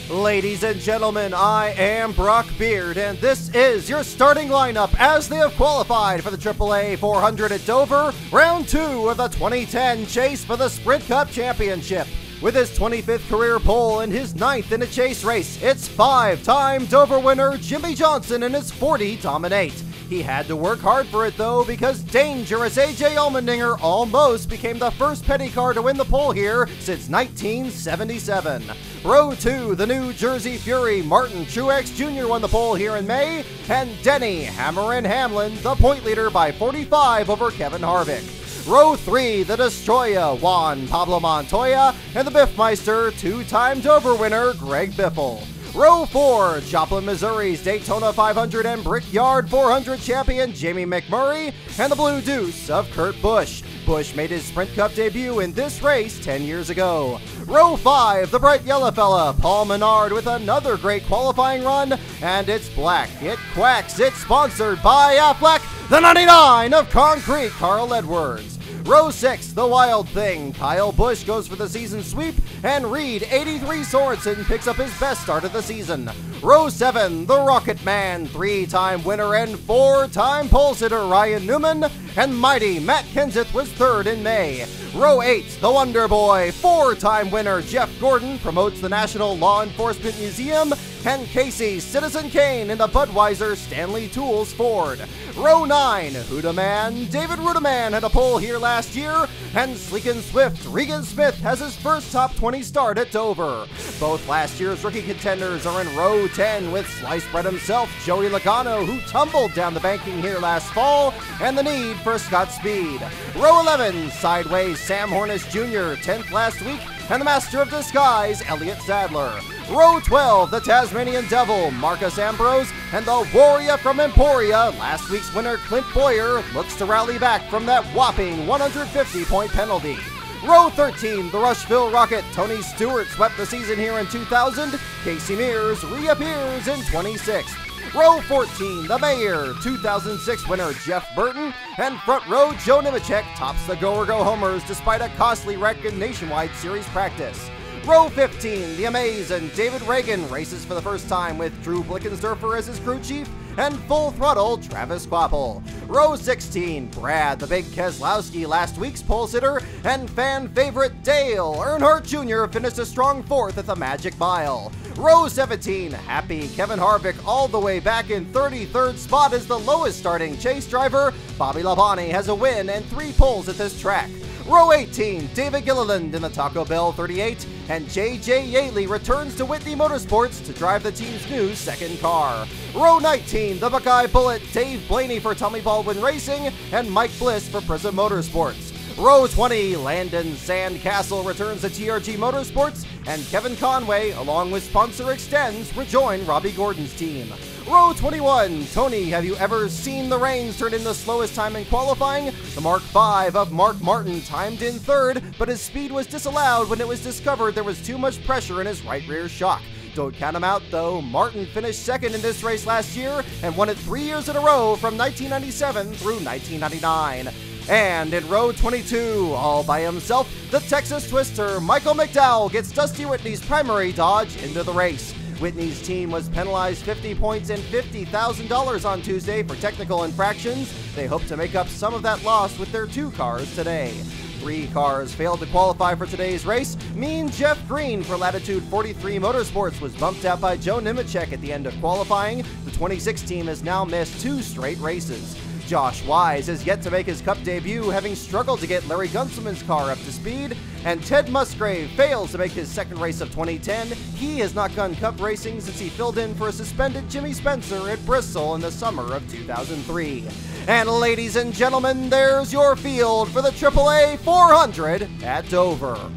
Ladies and gentlemen, I am Brock Beard, and this is your starting lineup as they have qualified for the AAA 400 at Dover, round 2 of the 2010 chase for the Sprint Cup Championship. With his 25th career pole and his 9th in a chase race, it's 5-time Dover winner Jimmie Johnson and his 40 Dominate. He had to work hard for it though, because dangerous AJ Allmendinger almost became the first petty car to win the pole here since 1977. Row 2, the New Jersey Fury Martin Truex Jr. won the pole here in May, and Denny HAMLIN, the point leader by 45 over Kevin Harvick. Row 3, the Destroyer Juan Pablo Montoya, and the Biffmeister, 2-time Dover winner Greg Biffle. Row 4, Joplin, Missouri's Daytona 500 and Brickyard 400 champion Jamie McMurray, and the Blue Deuce of Kurt Busch. Busch made his Sprint Cup debut in this race 10 years ago. Row 5, the bright yellow fella, Paul Menard, with another great qualifying run, and it's black, it quacks, it's sponsored by Affleck, the 99 of Concrete, Carl Edwards. Row 6, the Wild Thing, Kyle Busch goes for the season sweep, and Reed 83 Sorensen picks up his best start of the season. Row 7, the Rocket Man, 3-time winner and 4-time pole sitter Ryan Newman, and mighty Matt Kenseth was 3rd in May. Row 8, the Wonder Boy, 4-time winner Jeff Gordon promotes the National Law Enforcement Museum, and KASEY Citizen Kane in the Budweiser Stanley Tools Ford. Row 9, Hudaman, David Rudaman had a pole here last year, and sleek and swift Regan Smith has his first top 20 start at Dover. Both last year's rookie contenders are in Row 10 with sliced bread himself, Joey Logano, who tumbled down the banking here last fall, and the need for Scott Speed. Row 11, Sideways Sam Hornish Jr., 10th last week, and the Master of Disguise, ELLIOTT Sadler. Row 12, the Tasmanian Devil, Marcus Ambrose, and the Warrior from Emporia, last week's winner Clint BOWYER, looks to rally back from that whopping 150-point penalty. Row 13, the Rushville Rocket, Tony Stewart swept the season here in 2000, Casey Mears reappears in 26. Row 14, the Mayor, 2006 winner Jeff Burton, and front row Joe Nemechek tops the go-or-go-homers despite a costly wreck in Nationwide Series practice. Row 15, the amazing David Reagan races for the first time with Drew Blickensderfer as his crew chief, and Full Throttle Travis Quapple. Row 16, Brad the Big Keselowski, last week's pole sitter, and fan favorite Dale Earnhardt Jr. finished a strong 4th at the Magic Mile. Row 17, happy Kevin Harvick all the way back in 33rd spot as the lowest starting chase driver. Bobby Labonte has a win and 3 poles at this track. Row 18, David Gilliland in the Taco Bell 38, and JJ Yeley returns to Whitney Motorsports to drive the team's new second car. Row 19, the Buckeye Bullet, Dave Blaney for Tommy Baldwin Racing, and Mike Bliss for Prism Motorsports. Row 20, Landon Sandcastle returns to TRG Motorsports, and Kevin Conway, along with sponsor Extends, rejoin Robbie Gordon's team. Row 21, Tony, have you ever seen the reins turn in the slowest time in qualifying? The Mark V of Mark Martin timed in 3rd, but his speed was disallowed when it was discovered there was too much pressure in his right rear shock. Don't count him out though, Martin finished 2nd in this race last year and won it 3 years in a row from 1997 through 1999. And in row 22, all by himself, the Texas Twister Michael McDowell gets Dusty Whitney's primary Dodge into the race. Whitney's team was penalized 50 points and $50,000 on Tuesday for technical infractions. They hope to make up some of that loss with their 2 cars today. 3 cars failed to qualify for today's race. Mean Jeff Green for Latitude 43 Motorsports was bumped out by Joe Nemechek at the end of qualifying. The 26 team has now missed 2 straight races. Josh Wise has yet to make his Cup debut, having struggled to get Larry Gunselman's car up to speed, and Ted Musgrave fails to make his second race of 2010. He has not gone Cup racing since he filled in for a suspended Jimmy Spencer at Bristol in the summer of 2003. And ladies and gentlemen, there's your field for the AAA 400 at Dover.